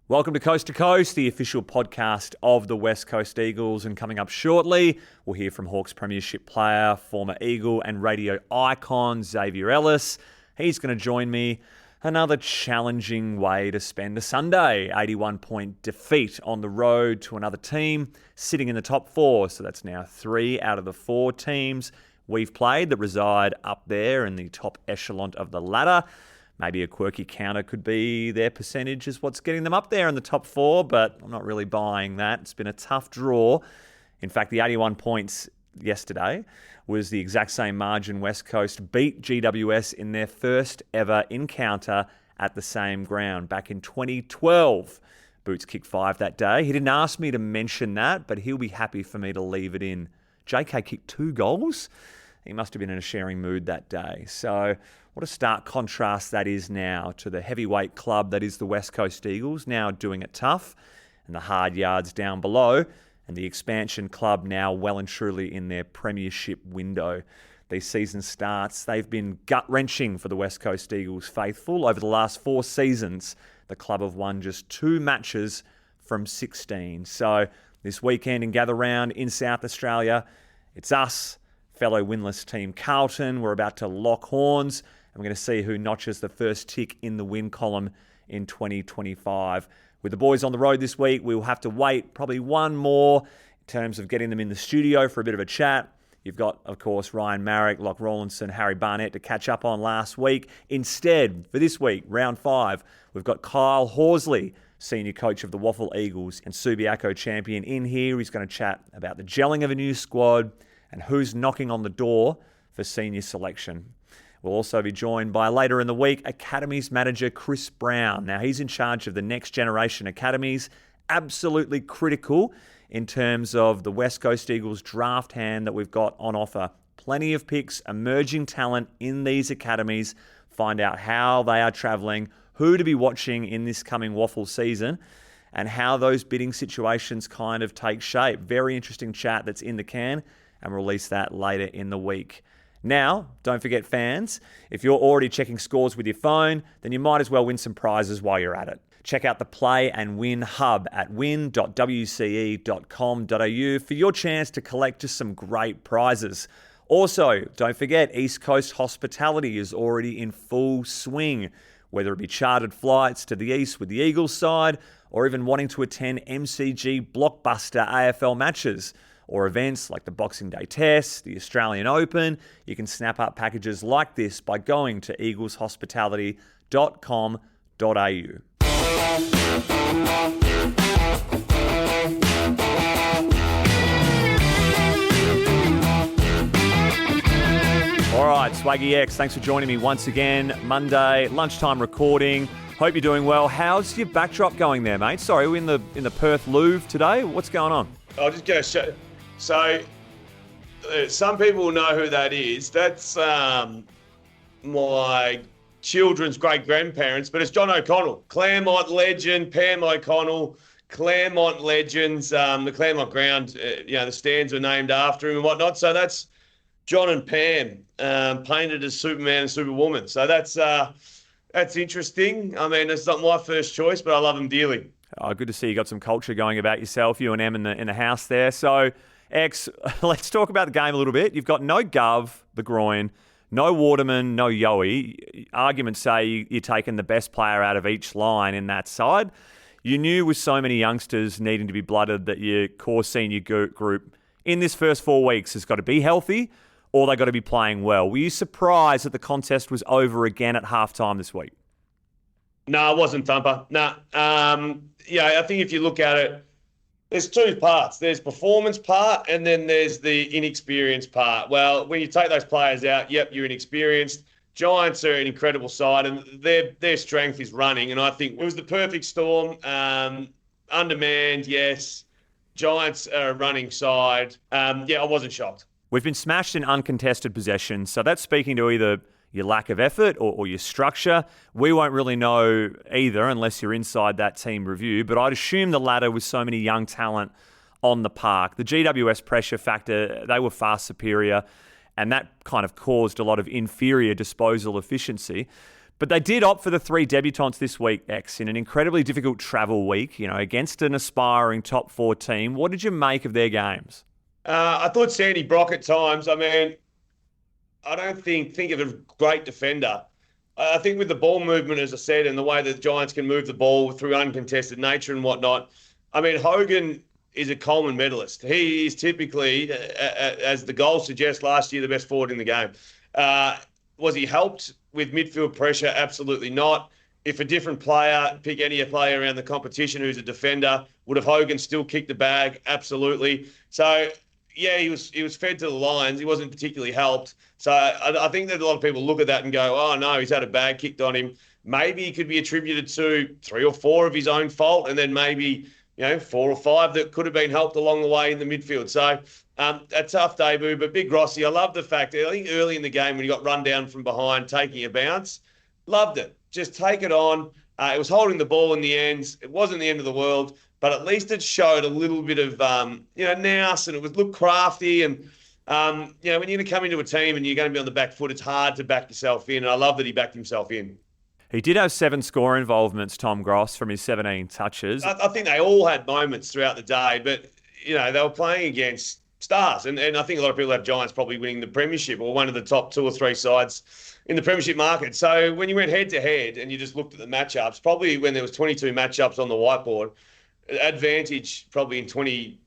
Welcome to Coast, the official podcast of the West Coast Eagles. And coming up shortly, we'll hear from Hawks Premiership player, former Eagle and radio icon, Xavier Ellis. He's going to join me. Another challenging way to spend a Sunday. 81-point defeat on the road to another team sitting in the top four. So that's now 3 out of the 4 teams we've played that reside up there in the top echelon of the ladder. Maybe a quirky counter could be their percentage is what's getting them up there in the top 4, but I'm not really buying that. It's been a tough draw. In fact, the 81 points yesterday was the exact same margin West Coast beat GWS in their first ever encounter at the same ground back in 2012. Boots kicked 5 that day. He didn't ask me to mention that, but he'll be happy for me to leave it in. JK kicked 2 goals. He must have been in a sharing mood that day. So what a stark contrast that is now to the heavyweight club that is the West Coast Eagles, now doing it tough, and the hard yards down below, and the expansion club now well and truly in their premiership window. These season starts, they've been gut-wrenching for the West Coast Eagles faithful. Over the last 4 seasons, the club have won just 2 matches from 16. So this weekend in Gather Round in South Australia, it's us, fellow winless team Carlton. We're about to lock horns. We're going to see who notches the first tick in the win column in 2025. With the boys on the road this week, we'll have to wait probably one more in terms of getting them in the studio for a bit of a chat. You've got, of course, Ryan Marrick, Locke Rawlinson, Harry Barnett to catch up on last week. Instead, for this week, round 5, we've got Kyle Horsley, senior coach of the Waffle Eagles and Subiaco champion, in here. He's going to chat about the gelling of a new squad and who's knocking on the door for senior selection. We'll also be joined by, later in the week, Academies manager Chris Brown. Now, he's in charge of the next generation academies, absolutely critical in terms of the West Coast Eagles draft hand that we've got on offer. Plenty of picks, emerging talent in these academies. Find out how they are travelling, who to be watching in this coming Waffle season, and how those bidding situations kind of take shape. Very interesting chat that's in the can, and we'll release that later in the week. Now, don't forget, fans, if you're already checking scores with your phone, then you might as well win some prizes while you're at it. Check out the Play and Win hub at win.wce.com.au for your chance to collect just some great prizes. Also, don't forget, East Coast hospitality is already in full swing, whether it be chartered flights to the east with the Eagles side, or even wanting to attend MCG blockbuster AFL matches, or events like the Boxing Day Test, the Australian Open. You can snap up packages like this by going to eagleshospitality.com.au. All right, Swaggy X, thanks for joining me once again. Monday, lunchtime recording. Hope you're doing well. How's your backdrop going there, mate? Sorry, we're in the Perth Louvre today. What's going on? I'll just go show. So, some people know who that is. That's my children's great-grandparents, but it's John O'Connell, Claremont legend, Pam O'Connell, Claremont legends. The Claremont ground, the stands were named after him and whatnot. So that's John and Pam painted as Superman and Superwoman. So that's interesting. I mean, it's not my first choice, but I love them dearly. Oh, good to see you got some culture going about yourself, you and Em in the house there. So, X, let's talk about the game a little bit. You've got no Gov, the groin, no Waterman, no Yowie. Arguments say you're taking the best player out of each line in that side. You knew with so many youngsters needing to be blooded that your core senior group in this first 4 weeks has got to be healthy or they got to be playing well. Were you surprised that the contest was over again at halftime this week? No, I wasn't, Thumper. No. I think if you look at it, there's 2 parts. There's performance part and then there's the inexperienced part. Well, when you take those players out, yep, you're inexperienced. Giants are an incredible side and their strength is running. And I think it was the perfect storm. Undermanned, yes. Giants are a running side. I wasn't shocked. We've been smashed in uncontested possession. So that's speaking to either your lack of effort or your structure. We won't really know either unless you're inside that team review, but I'd assume the latter with so many young talent on the park. The GWS pressure factor, they were far superior, and that kind of caused a lot of inferior disposal efficiency. But they did opt for the 3 debutants this week, X, in an incredibly difficult travel week, against an aspiring top 4 team. What did you make of their games? I thought Sandy Brock at times, I mean, I don't think of a great defender. I think with the ball movement, as I said, and the way that the Giants can move the ball through uncontested nature and whatnot, I mean, Hogan is a Coleman medalist. He is typically, as the goal suggests, last year the best forward in the game. Was he helped with midfield pressure? Absolutely not. If a different player, pick any player around the competition who's a defender, would have Hogan still kicked the bag? Absolutely. So, yeah, he was fed to the Lions. He wasn't particularly helped. So I think that a lot of people look at that and go, oh, no, he's had a bag kicked on him. Maybe he could be attributed to 3 or 4 of his own fault, and then maybe 4 or 5 that could have been helped along the way in the midfield. So a tough debut, but Big Rossi, I love the fact that I think early in the game when he got run down from behind, taking a bounce, loved it. Just take it on. It was holding the ball in the ends. It wasn't the end of the world, but at least it showed a little bit of, nous, and it looked crafty. And, when you're going to come into a team and you're going to be on the back foot, it's hard to back yourself in. And I love that he backed himself in. He did have 7 score involvements, Tom Gross, from his 17 touches. I think they all had moments throughout the day, but, they were playing against stars. And I think a lot of people have Giants probably winning the premiership or one of the top 2 or 3 sides in the premiership market. So when you went head-to-head and you just looked at the matchups, probably when there was 22 matchups on the whiteboard, advantage probably in 20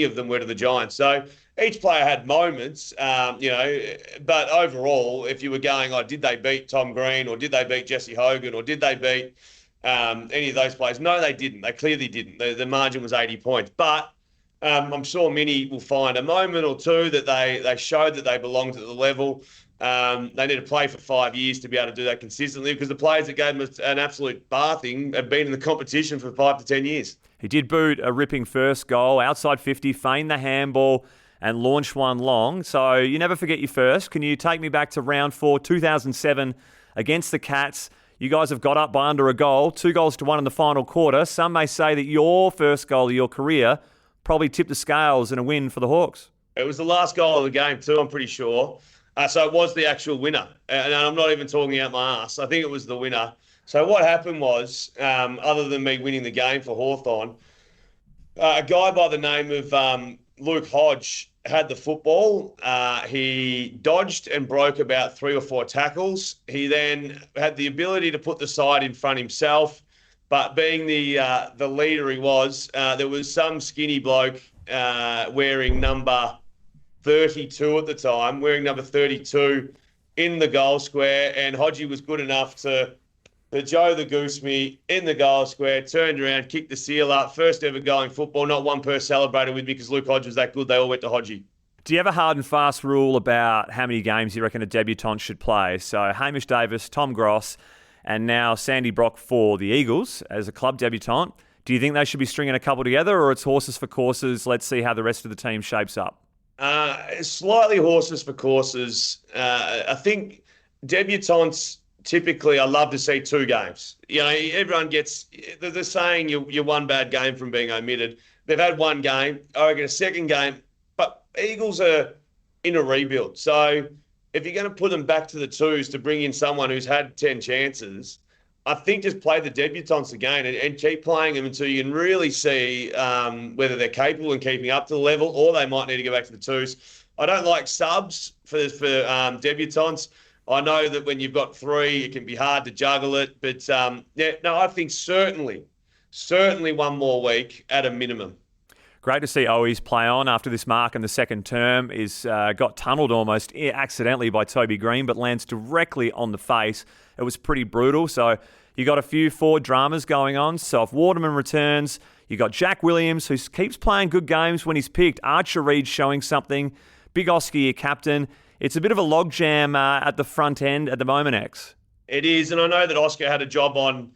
of them were to the Giants. So each player had moments, but overall, if you were going, did they beat Tom Green or did they beat Jesse Hogan or did they beat any of those players? No, they didn't. They clearly didn't. The margin was 80 points. But I'm sure many will find a moment or two that they showed that they belonged at the level. They need to play for 5 years to be able to do that consistently because the players that gave them an absolute bathing have been in the competition for 5 to 10 years. He did boot a ripping first goal, outside 50, feigned the handball and launched one long. So you never forget your first. Can you take me back to round 4, 2007 against the Cats? You guys have got up by under a goal, 2-1 in the final quarter. Some may say that your first goal of your career probably tipped the scales in a win for the Hawks. It was the last goal of the game too, I'm pretty sure. So it was the actual winner. And I'm not even talking out my ass. I think it was the winner. So what happened was, other than me winning the game for Hawthorn, a guy by the name of Luke Hodge had the football. He dodged and broke about 3 or 4 tackles. He then had the ability to put the side in front himself. But being the leader he was, there was some skinny bloke wearing number 32 at the time, wearing number 32 in the goal square, and Hodgie was good enough to Joe the Goose me in the goal square, turned around, kicked the seal up, first ever goal in football. Not one person celebrated with me because Luke Hodge was that good. They all went to Hodgie. Do you have a hard and fast rule about how many games you reckon a debutant should play? So Hamish Davis, Tom Gross, and now Sandy Brock for the Eagles as a club debutant. Do you think they should be stringing a couple together, or it's horses for courses? Let's see how the rest of the team shapes up. Slightly horses for courses. I think debutants typically, I love to see 2 games. Everyone gets the saying you're one bad game from being omitted. They've had 1 game. I reckon a second game. But Eagles are in a rebuild. So if you're going to put them back to the 2s to bring in someone who's had 10 chances, I think just play the debutants again and keep playing them until you can really see whether they're capable and keeping up to the level, or they might need to go back to the 2s. I don't like subs for debutants. I know that when you've got 3, it can be hard to juggle it. But, I think certainly 1 more week at a minimum. Great to see Owies play on after this mark in the second term. Is got tunnelled almost accidentally by Toby Green, but lands directly on the face. It was pretty brutal. So you got a few forward dramas going on. So if Waterman returns, you got Jack Williams, who keeps playing good games when he's picked. Archer Reed showing something. Big Oscar, your captain. It's a bit of a logjam at the front end at the moment, X. It is, and I know that Oscar had a job on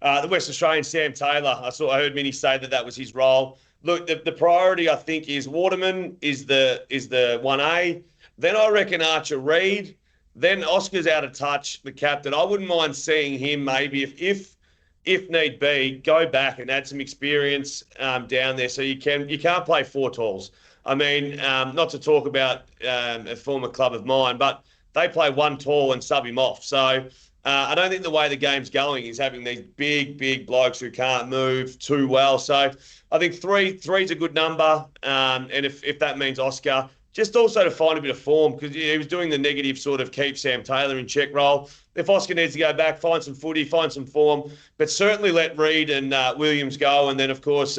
the West Australian Sam Taylor. I heard many say that was his role. Look, the priority, I think, is Waterman is the 1A. Then I reckon Archer Reed. Then Oscar's out of touch, the captain. I wouldn't mind seeing him maybe, if need be, go back and add some experience down there. So you can't play 4 talls. I mean, not to talk about a former club of mine, but they play 1 tall and sub him off. So I don't think the way the game's going is having these big blokes who can't move too well. So I think three's a good number. And if that means Oscar, just also to find a bit of form, because he was doing the negative sort of keep Sam Taylor in check role. If Oscar needs to go back, find some footy, find some form, but certainly let Reid and Williams go. And then, of course,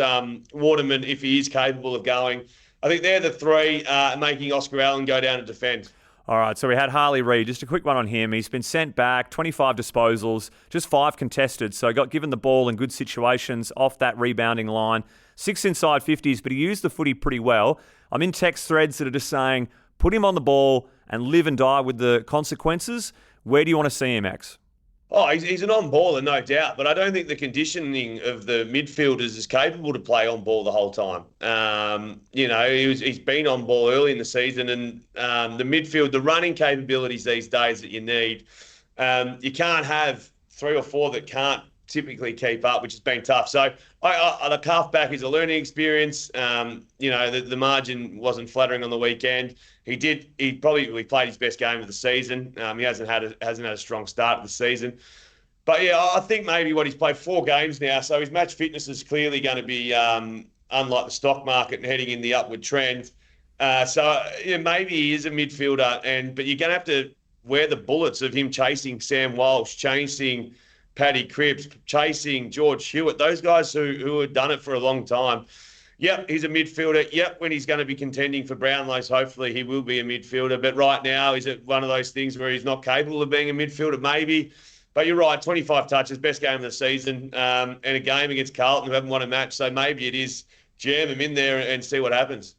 Waterman, if he is capable of going. I think they're the three, making Oscar Allen go down and defend. All right, so we had Harley Reid. Just a quick one on him. He's been sent back, 25 disposals, just 5 contested. So got given the ball in good situations off that rebounding line. 6 inside 50s, but he used the footy pretty well. I'm in text threads that are just saying, put him on the ball and live and die with the consequences. Where do you want to see him, X? Oh, he's an on-baller, no doubt. But I don't think the conditioning of the midfielders is capable to play on ball the whole time. He's been on ball early in the season, and the midfield, the running capabilities these days that you need, you can't have 3 or 4 that can't typically keep up, which has been tough. So the halfback is a learning experience. The margin wasn't flattering on the weekend. He probably played his best game of the season. He hasn't had a strong start of the season. But yeah, I think maybe he's played 4 games now, so his match fitness is clearly going to be unlike the stock market and heading in the upward trend. Maybe he is a midfielder, but you're going to have to wear the bullets of him chasing Sam Walsh, chasing Paddy Cripps, chasing George Hewitt, those guys who have done it for a long time. Yep, he's a midfielder. Yep, when he's going to be contending for Brownlows, hopefully he will be a midfielder. But right now, is it one of those things where he's not capable of being a midfielder? Maybe. But you're right, 25 touches, best game of the season, and a game against Carlton who haven't won a match. So maybe it is jam him in there and see what happens.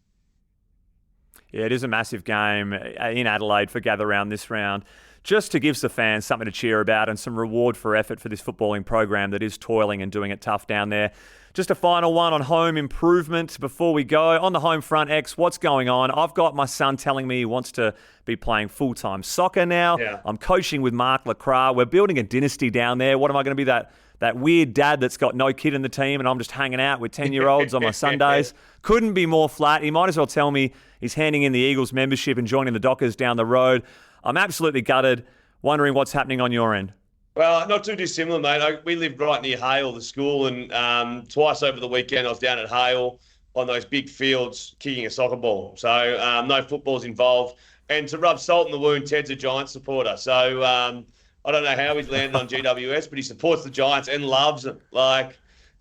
Yeah, it is a massive game in Adelaide for Gather Round this round, just to give the fans something to cheer about and some reward for effort for this footballing program that is toiling and doing it tough down there. Just a final one on home improvement before we go. On the home front, X, what's going on? I've got my son telling me he wants to be playing full-time soccer now. Yeah. I'm coaching with Mark Lacroix. We're building a dynasty down there. What am I going to be, that weird dad that's got no kid in the team and I'm just hanging out with 10-year-olds on my Sundays? Couldn't be more flat. He might as well tell me he's handing in the Eagles membership and joining the Dockers down the road. I'm absolutely gutted, wondering what's happening on your end. Well, not too dissimilar, mate. We lived right near Hale, the school, and twice over the weekend I was down at Hale on those big fields kicking a soccer ball. So no footballs involved. And to rub salt in the wound, Ted's a Giants supporter. So I don't know how he's landed on GWS, but he supports the Giants and loves them.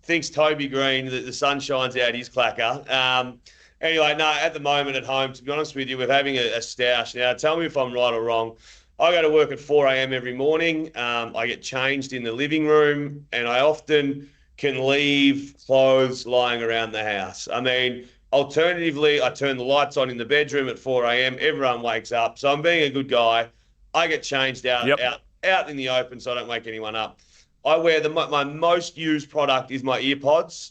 Thinks Toby Green, the sun shines out his clacker. Anyway, no, at the moment at home, to be honest with you, we're having a stoush. Now, tell me if I'm right or wrong. I go to work at 4 a.m. every morning. I get changed in the living room, and I often can leave clothes lying around the house. I mean, alternatively, I turn the lights on in the bedroom at 4 a.m. Everyone wakes up. So I'm being a good guy. I get changed out in the open so I don't wake anyone up. I wear my most used product is my earpods.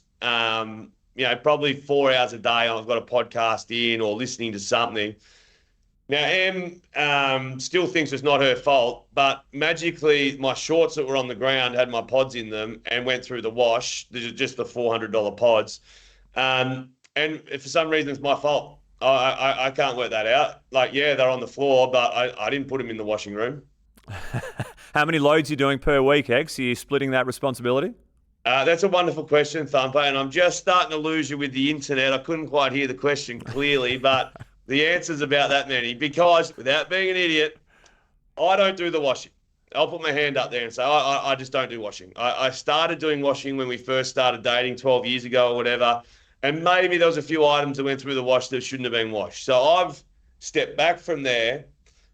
Probably 4 hours a day I've got a podcast in or listening to something. Now, Em still thinks it's not her fault, but magically my shorts that were on the ground had my pods in them and went through the wash. These are just the $400 pods. And for some reason, it's my fault. I can't work that out. They're on the floor, but I didn't put them in the washing room. How many loads are you doing per week, X? Are you splitting that responsibility? That's a wonderful question, Thumper, and I'm just starting to lose you with the internet. I couldn't quite hear the question clearly, but the answer's about that many, because without being an idiot, I don't do the washing. I'll put my hand up there and say, I just don't do washing. I started doing washing when we first started dating 12 years ago or whatever, and maybe there was a few items that went through the wash that shouldn't have been washed. So I've stepped back from there,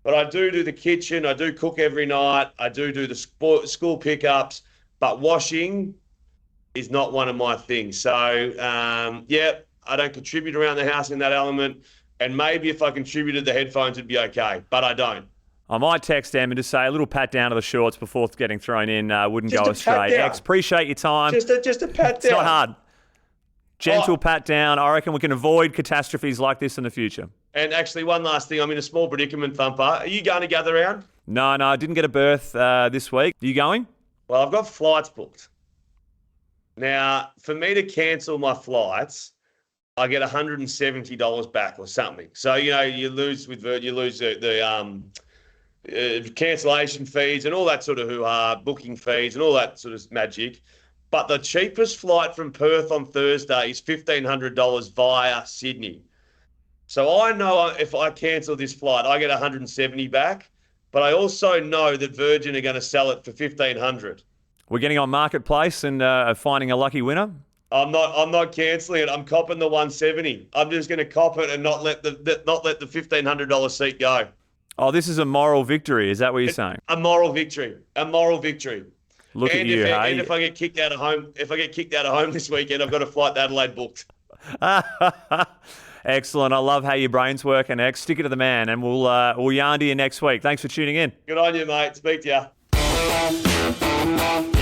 but I do the kitchen. I do cook every night. I do the school pickups, but washing is not one of my things. So, I don't contribute around the house in that element. And maybe if I contributed the headphones, it'd be okay, but I don't. I might text them and just say a little pat down to the shorts before getting thrown in wouldn't just go astray. X, appreciate your time. Just a pat down. It's not hard. Gentle pat down. I reckon we can avoid catastrophes like this in the future. And actually, one last thing. I'm in a small predicament, Thumper. Are you going to Gather Round? No, I didn't get a berth this week. Are you going? Well, I've got flights booked. Now, for me to cancel my flights, I get $170 back or something. So, you lose with Virgin, you lose the cancellation fees and all that sort of hoo-ha, booking fees and all that sort of magic. But the cheapest flight from Perth on Thursday is $1,500 via Sydney. So I know if I cancel this flight, I get 170 back. But I also know that Virgin are going to sell it for 1,500. We're getting on Marketplace and finding a lucky winner. I'm not cancelling it. I'm copping the 170. I'm just going to cop it and not let the $1,500 seat go. Oh, this is a moral victory. Is that what you're saying? A moral victory. A moral victory. Look at you, hey? And if I get kicked out of home, this weekend, I've got a flight to Adelaide booked. Excellent. I love how your brains work, and X. Stick it to the man, and we'll yarn to you next week. Thanks for tuning in. Good on you, mate. Speak to you.